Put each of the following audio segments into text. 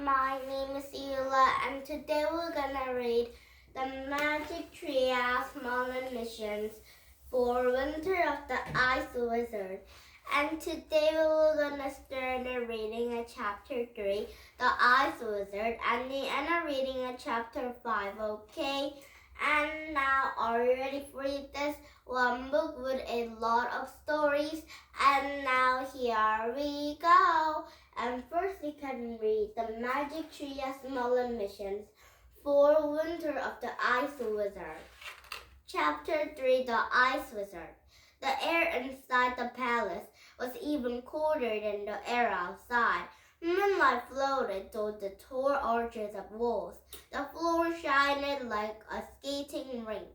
my name is Ela, and today we're gonna read the Magic Treehouse Merlin missions for Winter of the Ice Wizard. And today we're gonna start reading at chapter 3, the Ice Wizard, and the end of reading at chapter 5, okay? And now, are you ready for this one book with a lot of stories? And now here we go. And first we can read the Magic Treehouse Merlin missions for Winter of the Ice Wizard. Chapter 3, the Ice Wizard. The air inside the palace was even colder than the air outside. Moonlight floated through the tall arches of walls. The floor shined like a skating rink.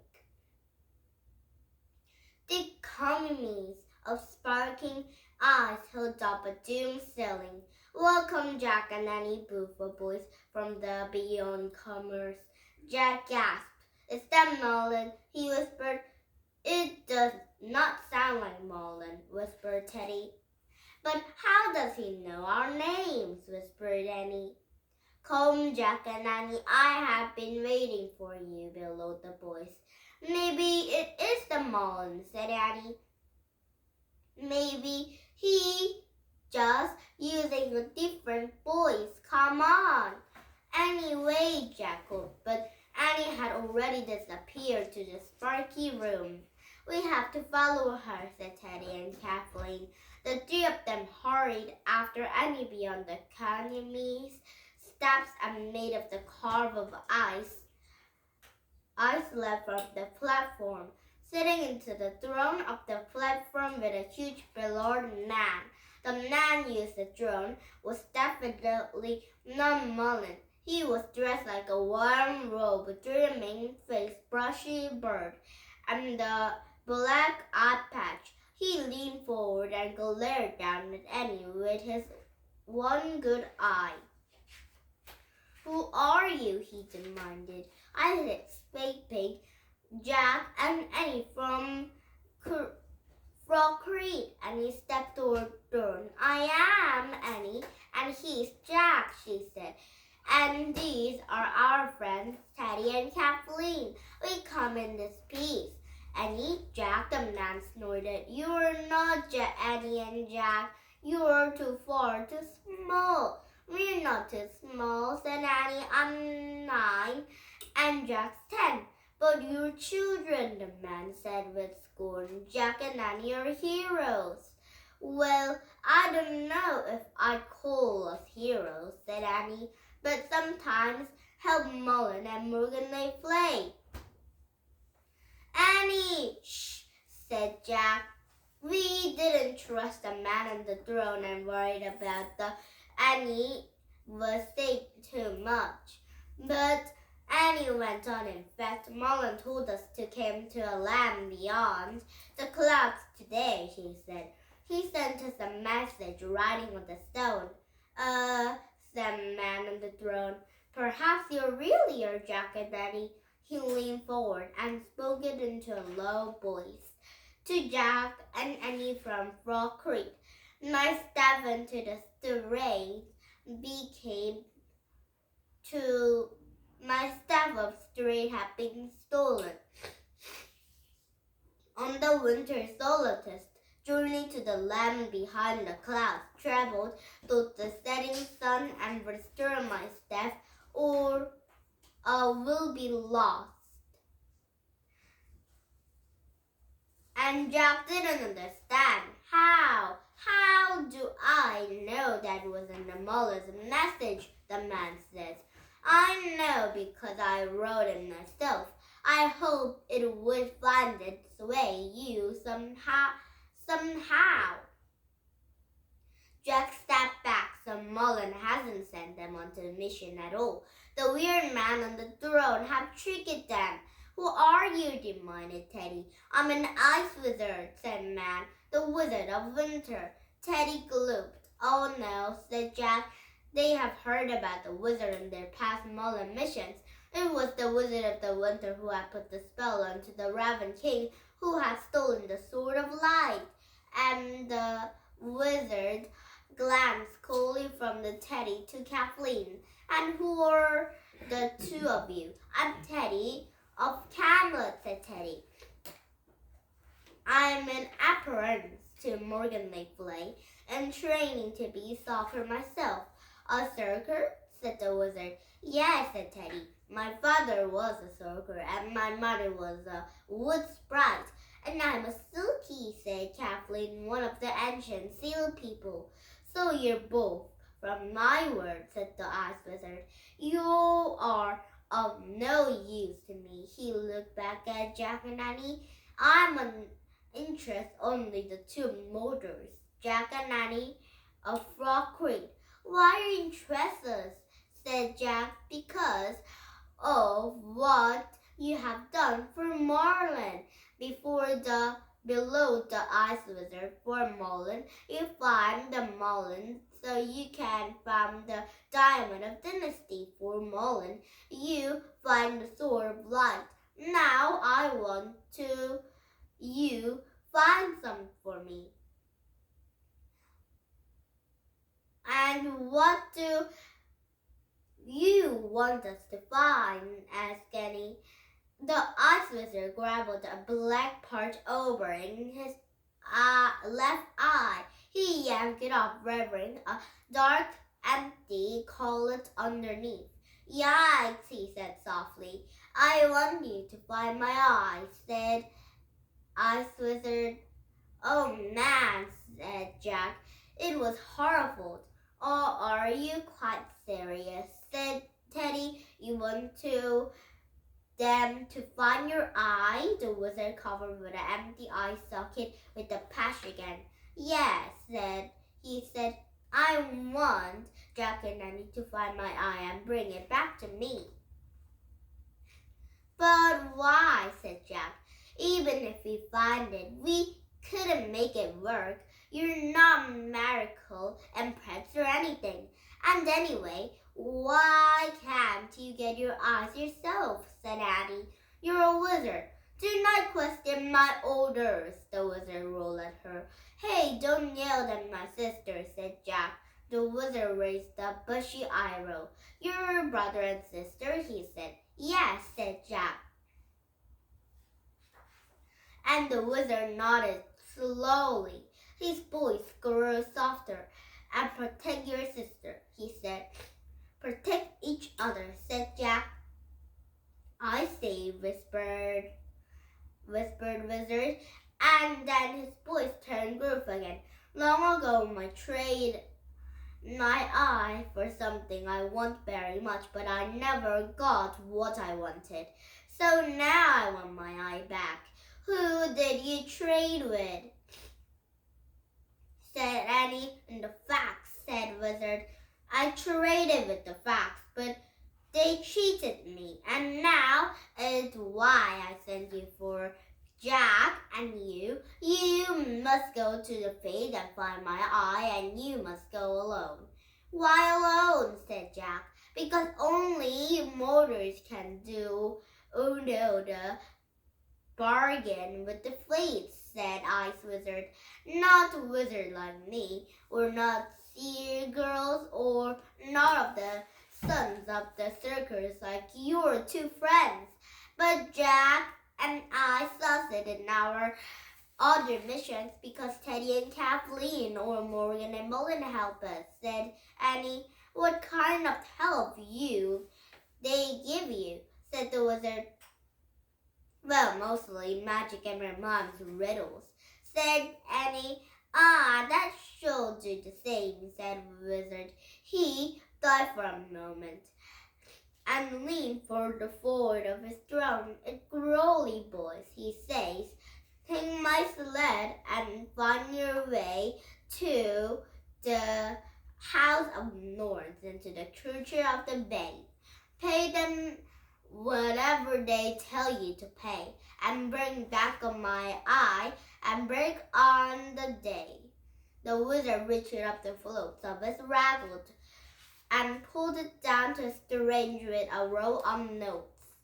Thick columns of sparkling eyes held up a doomed ceiling. "Welcome, Jack and Annie," boomed a voice from the beyond-comers. Jack gasped. "Is that Merlin?" he whispered. "It does not sound like Merlin," whispered Teddy. "But how does he know our names?" whispered Annie. "Come, Jack and Annie, I have been waiting for you," bellowed the boys. "Maybe it is the Merlin," said Annie. "Maybe he just using a different voice. Come on." "Anyway," Jack hoped, but Annie had already disappeared to the sparky room. "We have to follow her," said Teddy and Kathleen. The three of them hurried after Annie beyond the canyon's steps and made of the carve of ice led from the platform. Sitting into the throne of the platform with a huge billowed man. The man used the throne was definitely not Merlin. He was dressed like a warm robe, dreaming face, brushy bird, and the black eye patch. He leaned forward and glared down at Annie with his one good eye. "Who are you?" he demanded. "I expected Jack and Annie from Frog Creek," and he stepped toward the door. "I am Annie, and he's Jack," she said. "And these are our friends, Teddy and Kathleen. We come in this peace." "Annie, Jack," the man snorted. "You're not Annie and Jack. You're too far, too small." "We're not too small," said Annie. "I'm 9, and Jack's 10. "But you're children," the man said with scorn. "Jack and Annie are heroes." "Well, I don't know if I'd call us heroes," said Annie, "but sometimes help Merlin and Morgan they play." "Annie!" "Shh," said Jack. We didn't trust the man on the throne and worried about the Annie was saying too much. But Annie went on. "In fact, Merlin told us to come to a land beyond the clouds today," she said. "He sent us a message writing on the stone." Said the man on the throne. "Perhaps you really are Jack and Annie." He leaned forward and spoke it into a low voice. "To Jack and Annie from Frog Creek. My staff into the street became my staff of straight had been stolen. On the winter solstice, journey to the land behind the clouds, traveled to the setting sun and restore my staff, or will be lost." And Jack didn't understand. How do I know that wasn't the Merlin's message?" the man says. "I know because I wrote it myself. I hope it would find its way you somehow. Jack stepped back, so Merlin hasn't sent them on the mission at all. The weird man on the throne had tricked them. "Who are you?" demanded Teddy. "I'm an ice wizard," said man, "the wizard of winter." Teddy glooped. "Oh no," said Jack. They have heard about the wizard in their past Merlin missions. It was the wizard of the winter who had put the spell onto the Raven King, who had stolen the Sword of Light. And the wizard glanced coolly from the Teddy to Kathleen. And who are the two of you? I'm Teddy of Camelot, said Teddy. I'm an apprentice to Morgan Lakeflay and training to be soccer myself. A circer? Said the wizard. Yes, said Teddy. My father was a circer and my mother was a wood sprite. And I'm a silky, said Kathleen, one of the ancient seal people. So you're both. From my word, said the ice wizard. You are of no use to me. He looked back at Jack and Annie. I'm an interest only the two motors, Jack and Annie of Frog Creek. Why are you interested? Said Jack. Because of what you have done for Merlin. Below the ice wizard for Merlin, you find the Merlin so you can find the diamond of dynasty for Merlin. You find the sword of light. Now I want to you find some for me. And what do you want us to find? Asked Annie. The ice wizard grabbed a black part over in his left eye. He yanked it off, revealing a dark, empty collet underneath. Yikes, he said softly. I want you to find my eye, said Ice Wizard. Oh man, said Jack. It was horrible. Oh, are you quite serious? Said Teddy. You want them to find your eye? The wizard covered with an empty eye socket with a patch again. Yes, he said. I want Jack and Annie to find my eye and bring it back to me. But why? Said Jack. Even if we find it, we couldn't make it work. You're not Miracle Empress or anything. And anyway, why can't you get your eyes yourself? Said Annie. You're a wizard. Do not question my orders, the wizard rolled at her. Hey, don't yell at my sister, said Jack. The wizard raised a bushy eyebrow. Your brother and sister, he said. Yes, said Jack. And the wizard nodded slowly. His voice grew softer. And protect your sister, he said. Protect each other, said Jack. I say, whispered Wizard, and then his voice turned gruff again. Long ago, I traded my eye for something I want very much, but I never got what I wanted. So now I want my eye back. Who did you trade with? Said Annie. And the facts, said Wizard. I traded with the facts, but they cheated me, and now it's why I sent you for Jack and you. You must go to the fate and find my eye, and you must go alone. Why alone? Said Jack. Because only mortals can do the bargain with the fates, said Ice Wizard. Not a wizard like me, or not sea girls, or none of the sons of the circus like your two friends. But Jack and I succeeded in our other missions because Teddy and Kathleen or Morgan and Merlin help us, said Annie. What kind of help they give you? Said the wizard. Well, mostly magic and my mom's riddles, said Annie. Ah, that should do the same, said the wizard. He thought for a moment and leaned forward of his throne. A growly voice, he says, take my sled and find your way to the House of Norns and to the Church of the Bay. Pay them whatever they tell you to pay, and bring back my eye and break on the day. The wizard reached up the floats of his raglet and pulled it down to a strange with a row of notes.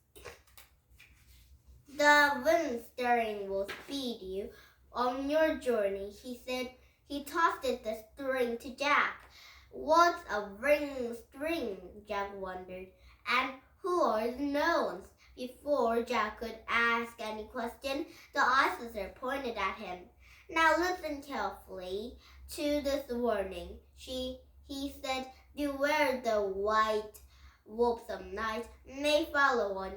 The wind steering will speed you on your journey, he said. He tossed the string to Jack. What's a ring string? Jack wondered. And who are the gnomes? Before Jack could ask any question, the ice wizard pointed at him. Now listen carefully to this warning. He said, beware the white wolves of night may follow on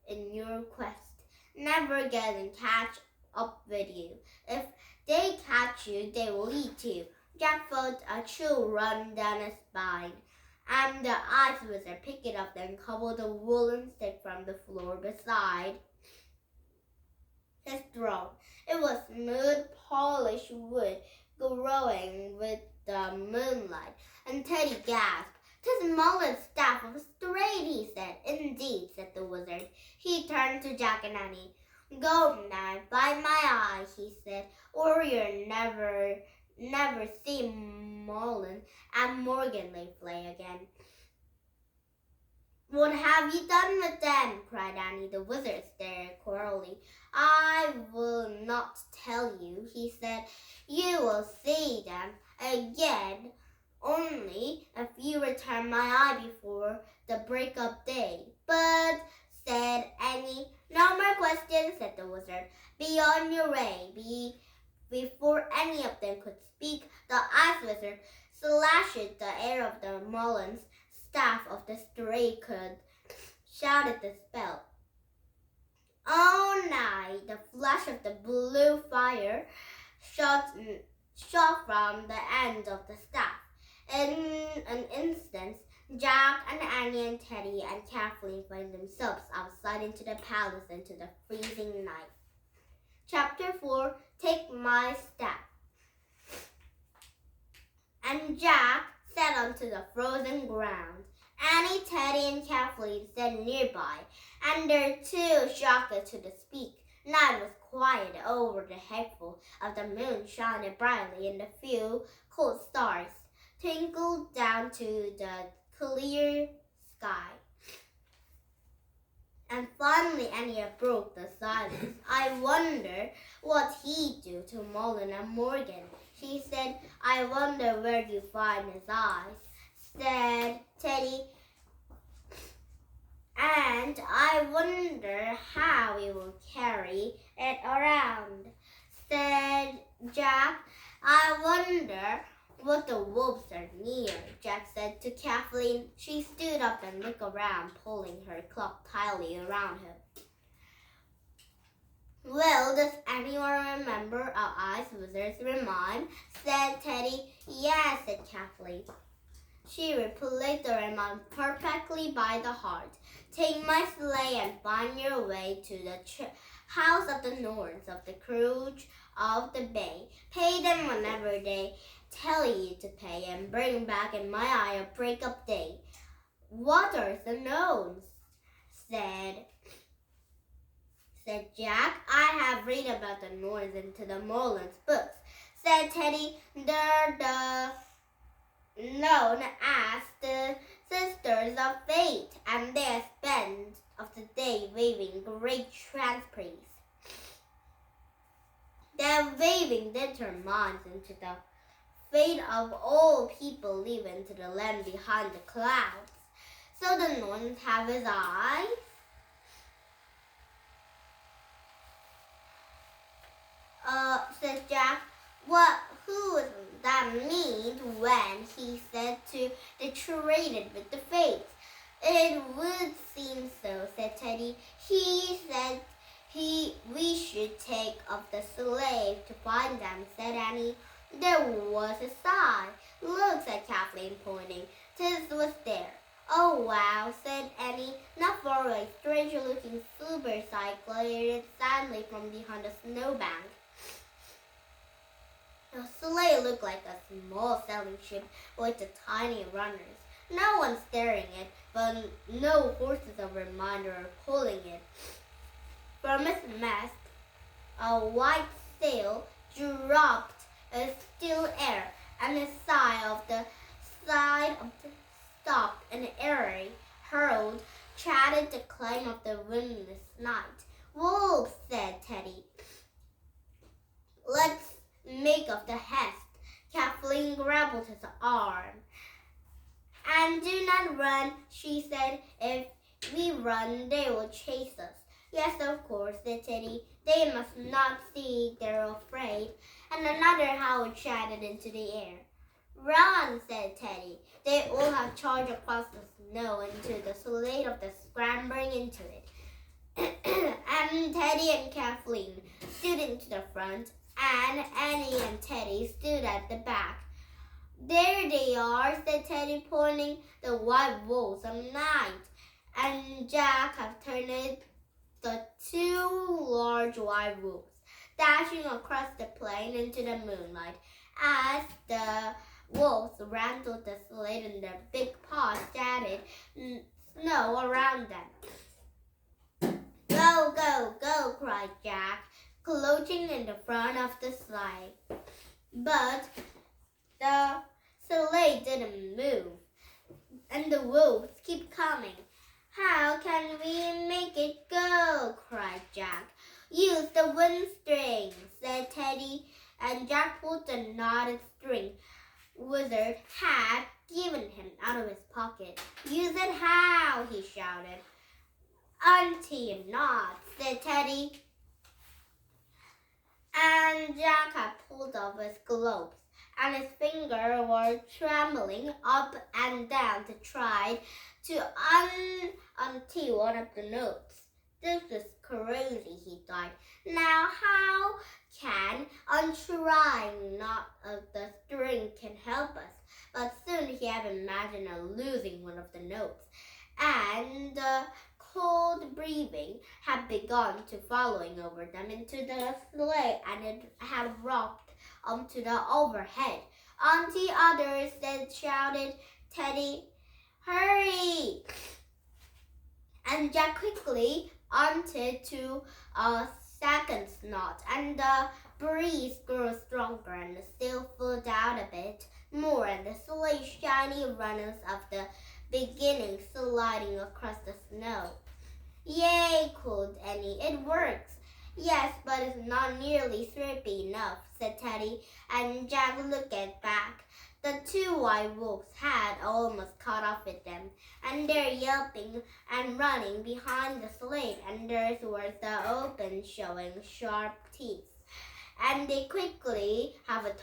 in your quest. Never get and catch up with you. If they catch you, they will eat you. Jack felt a chill run down his spine, and the ice wizard picked it up and cobbled a woolen stick from the floor beside his throne. It was smooth, polished wood, glowing with the moonlight, and Teddy gasped. "'Tis Merlin's staff of straight," he said. "Indeed," said the wizard. He turned to Jack and Annie. "Go now, by my eye," he said, "or you'll never see Merlin and Morgan play again." "What have you done with them?" cried Annie. The wizard stared coldly. "I will not tell you," he said. "You will see them again only if you return my eye before the break of day." "But," said Annie. "No more questions," said the wizard. "Be on your way." Before any of them could speak, the ice wizard slashed the air of the Merlin's staff of the stray could, shouted the spell. All night, the flash of the blue fire shot from the end of the staff. In an instant, Jack and Annie and Teddy and Kathleen found themselves outside into the palace into the freezing night. Chapter 4, Take My Staff. And Jack sat onto the frozen ground. Annie, Teddy, and Kathleen sat nearby, and they're too shocked to speak. Night was quiet over the headful of the moon shining brightly, and a few cold stars twinkled down to the clear sky. And finally Annie broke the silence. "I wonder what he'd do to Merlin and Morgan," she said. "I wonder where you find his eyes," said Teddy. "And I wonder how we will carry it around," said Jack. "I wonder what the wolves are near," Jack said to Kathleen. She stood up and looked around, pulling her cloak tightly around her. "Well, does anyone remember our ice wizard's rhyme?" said Teddy. "Yes," said Kathleen. She replayed the rhyme perfectly by the heart. "Take my sleigh and find your way to the house of the Norns of the Cruise of the Bay. Pay them whenever they tell you to pay, and bring back in my eye a break-up day." "What are the gnomes?" said Jack. "I have read about the Norns into the Merlin's books," said Teddy. "They're the known as the Sisters of Fate, and they spend of the day waving great transparencies. They're waving determined into the fate of all people living to the land behind the clouds." "So the Norns have his eyes?" Said Jack. Who does that mean when he said to the traded with the fates?" "It would seem so," said Teddy. "He said we should take up the slave to find them," said Annie. "There was a sigh." "Look," said Kathleen, pointing. "'Tis was there." "Oh, wow," said Annie. Not far away, a strange-looking silver sight glared silently from behind a snowbank. The sleigh looked like a small sailing ship with the tiny runners. No one steering it, but no horses of reminder are pulling it. From its mast, a white sail dropped a still air, and the side of the stopped and airy hurled chatted the climb of the windless night. "Wolves," said Teddy. "Let's make of the hest. Kathleen grabbed his arm. And do not run, she said. If we run, they will chase us. Yes, of course, said Teddy. They must not see they're afraid. And another howl chattered into the air. Run, said Teddy. They all have charged across the snow into the sleigh of the scrambling into it. And Teddy and Kathleen stood into the front, and Annie and Teddy stood at the back. There they are, said Teddy, pointing. The white wolves of night. And Jack have turned the two large white wolves, dashing across the plain into the moonlight. As the wolves ran to the sled and their big paws scattered snow around them. Go, go, go, cried Jack, crouching in the front of the sleigh. But the sleigh didn't move, and the wolves keep coming. How can we make it go? Cried Jack. Use the wind string, said Teddy, and Jack pulled the knotted string Wizard had given him out of his pocket. Use it how? He shouted. Untie a knot, said Teddy. And Jack had pulled off his gloves, and his fingers were trembling up and down to try to untie one of the knots. This is crazy, he thought. Now how can untrying knot of the string can help us? But soon he had imagined losing one of the knots, and the cold breathing had begun to following over them into the sleigh, and it had rocked onto the overhead. Auntie, others, shouted Teddy. Hurry! And Jack quickly untied to a second knot, and the breeze grew stronger, and the sail flew out a bit more, and the sleigh's shiny runners of the beginning sliding across the snow. Yay, called Annie. It works. Yes, but it's not nearly slippy enough, said Teddy, and Jack looked back. The two white wolves had almost caught up with them, and they're yelping and running behind the sleigh, and theirs was the open, showing sharp teeth. And they quickly have a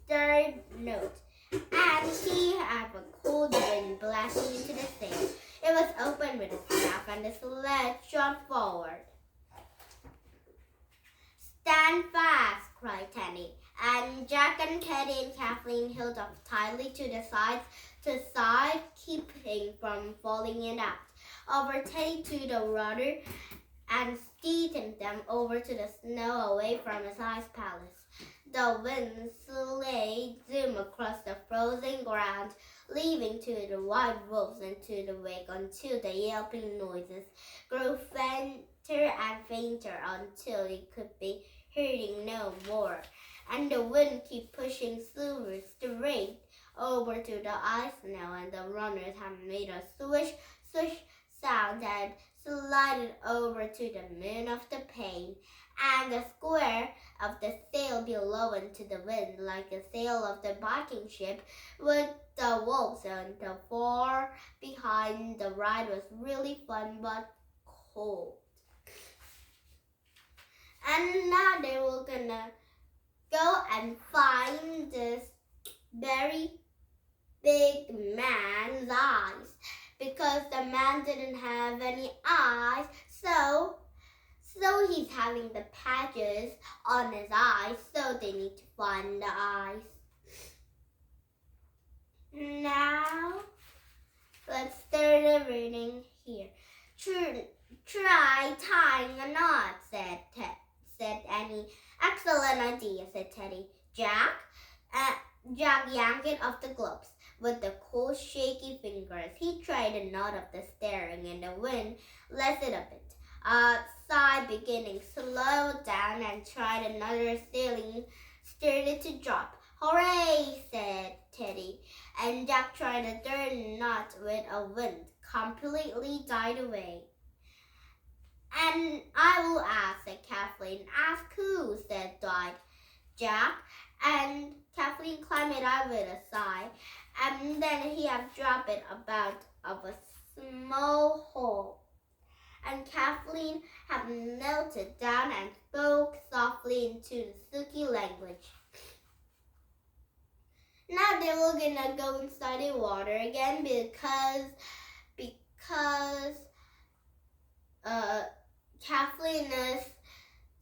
third note, and he had a cold wind blasting into the sail. It was open with a snap, and the sled shot forward. Stand fast, cried Teddy, and Jack and Teddy and Kathleen held up tightly to the side, keeping from falling in out. Over Teddy to the rudder, and steered them over to the snow away from his ice palace. The wind sleigh zoomed across the frozen ground, leaving to the white wolves into the wake until the yelping noises grew fainter and fainter until it could be heard no more. And the wind kept pushing Silver straight over to the ice now, and the runners had made a swish, swish sound that slided over to the moon of the pane, and the square of the sail below into the wind like the sail of the Viking ship with the wolves on the far behind. The ride was really fun but cold. And now they were gonna go and find this very big man's eyes, because the man didn't have any eyes, so he's having the patches on his eyes, so they need to find the eyes. Now, let's start the reading here. Try tying a knot, said Annie. Excellent idea, said Teddy. Jack yanked it off the gloves with the cold, shaky fingers. He tried a knot of the steering, and the wind lessened a bit. Sigh beginning slow down and tried another sailing, started to drop. Hooray, said Teddy, and Jack tried a third knot with a wind, completely died away. And I will ask, said Kathleen. Ask who, said Dwight. Jack, and Kathleen climbed it out with a sigh, and then he had dropped it about of a small hole. And Kathleen had knelt down and spoke softly into the silky language. Now they were gonna go inside the water again because Kathleen is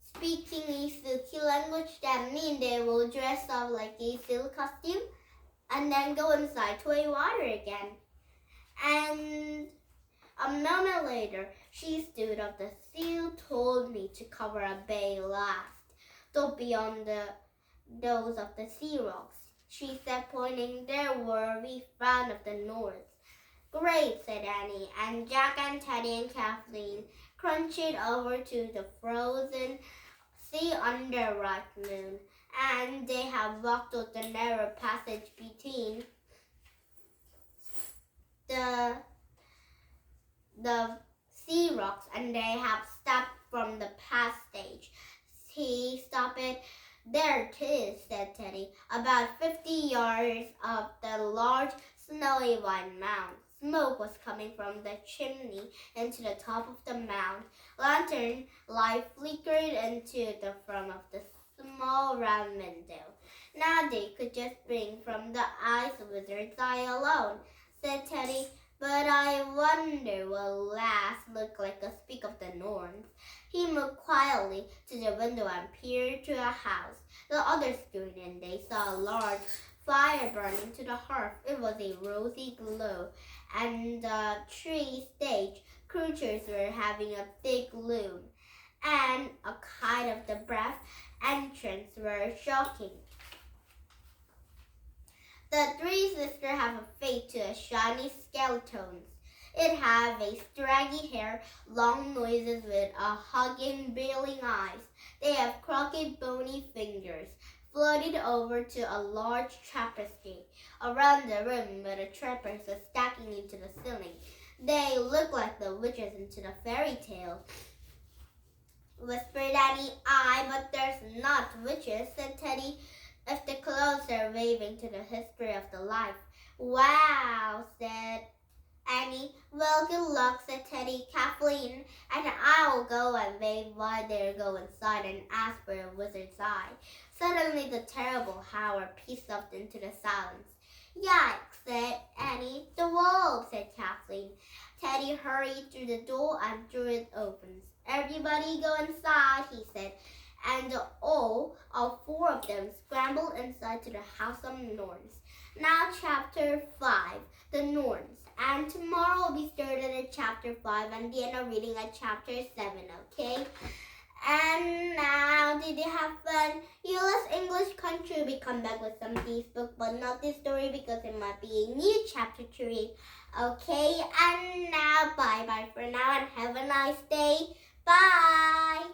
speaking a silky language. That means they will dress up like a silk costume and then go inside to a water again. And a moment later, she stood up. The seal told me to cover a bay last, though beyond those of the sea rocks. She said, pointing there where we found of the north. Great, said Annie, and Jack and Teddy and Kathleen crunched over to the frozen sea under a bright moon, and they have walked through the narrow passage between the sea rocks, and they have stopped from the passage. He stopped it. There it is, said Teddy, about 50 yards up the large snowy white mound. Smoke was coming from the chimney into the top of the mound. Lantern light flickered into the front of the small round window. Now they could just bring from the ice wizard's eye alone, said Teddy. But I wonder what last looked like a speak of the Norns. He moved quietly to the window and peered through a house. The others screamed, and they saw a large fire burning to the hearth. It was a rosy glow, and the tree stage creatures were having a big loom, and a kind of the breath entrance were shocking. The three sisters have a fate to a shiny skeletons. It have a scraggy hair, long noses with a hugging, bailing eyes. They have crooked, bony fingers, floated over to a large tapestry around the room where the trappers are stacking into the ceiling. They look like the witches into the fairy tale, whispered Annie. Aye, but there's not witches, said Teddy, if the clothes are waving to the history of the life. Wow, said Annie. Well, good luck, said Teddy. Kathleen and I will go and wave while they go inside and ask for a wizard's eye. Suddenly the terrible howl pieced up into the silence. Yikes, said Annie. The wolves, said Kathleen. Teddy hurried through the door and threw it open. Everybody go inside, he said, and all four of them scrambled inside to the house of Norns. Now chapter 5, the Norns. And tomorrow we'll be starting at chapter 5 and the end of reading at chapter 7, okay? And now, did you have fun? US English Country, we come back with some of these books, but not this story because it might be a new chapter to read. Okay, and now bye-bye for now and have a nice day. Bye!